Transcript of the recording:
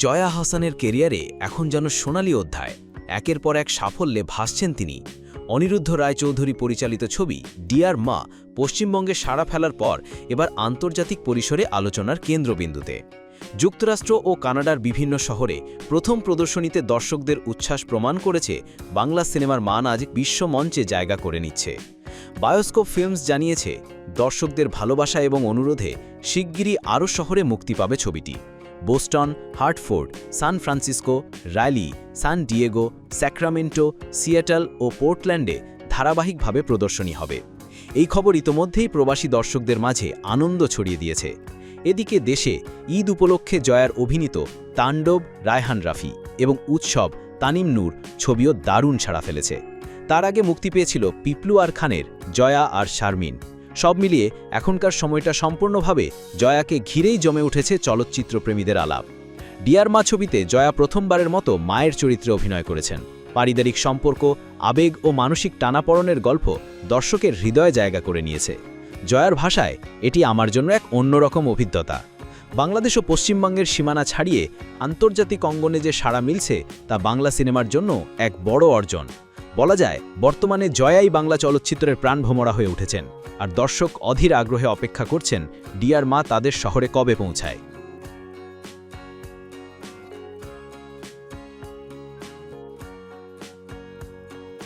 জয়া হাসানের কেরিয়ারে এখন যেন সোনালি অধ্যায়। একের পর এক সাফল্যে ভাসছেন তিনি। অনিরুদ্ধ রায়চৌধুরী পরিচালিত ছবি ডিয়ার মা পশ্চিমবঙ্গে সাড়া ফেলার পর এবার আন্তর্জাতিক পরিসরে আলোচনার কেন্দ্রবিন্দুতে। যুক্তরাষ্ট্র ও কানাডার বিভিন্ন শহরে প্রথম প্রদর্শনীতে দর্শকদের উচ্ছ্বাস প্রমাণ করেছে বাংলা সিনেমার মান আজ বিশ্বমঞ্চে জায়গা করে নিচ্ছে। বায়োস্কোপ ফিল্মস জানিয়েছে, দর্শকদের ভালোবাসা এবং অনুরোধে শিগগিরই আরও শহরে মুক্তি পাবে ছবিটি। Boston, Hartford, San Francisco, Raleigh, San Diego, Sacramento, Seattle ও পোর্টল্যান্ডে ধারাবাহিকভাবে প্রদর্শনী হবে। এই খবর ইতোমধ্যেই প্রবাসী দর্শকদের মাঝে আনন্দ ছড়িয়ে দিয়েছে। এদিকে দেশে ঈদ উপলক্ষে জয়ার অভিনীত তাণ্ডব রায়হান রাফি এবং উৎসব তানিম নূর ছবিও দারুণ সাড়া ফেলেছে। তার আগে মুক্তি পেয়েছিল পিপলু আর খানের জয়া আর শারমিন। সব মিলিয়ে এখনকার সময়টা সম্পূর্ণভাবে জয়াকে ঘিরেই জমে উঠেছে চলচ্চিত্রপ্রেমীদের আলাপ। ডিয়ার মা ছবিতে জয়া প্রথমবারের মতো মায়ের চরিত্রে অভিনয় করেছেন। পারিবারিক সম্পর্ক, আবেগ ও মানসিক টানাপড়নের গল্প দর্শকের হৃদয়ে জায়গা করে নিয়েছে। জয়ার ভাষায়, এটি আমার জন্য এক অন্যরকম অভিজ্ঞতা। বাংলাদেশ ও পশ্চিমবঙ্গের সীমানা ছাড়িয়ে আন্তর্জাতিক অঙ্গনে যে সাড়া মিলছে তা বাংলা সিনেমার জন্য এক বড় অর্জন। বলা যায়, বর্তমানে জয়াই বাংলা চলচ্চিত্রের প্রাণভোমরা হয়ে উঠেছেন, আর দর্শক অধীর আগ্রহে অপেক্ষা করছেন ডিয়ার মা তাদের শহরে কবে পৌঁছায়।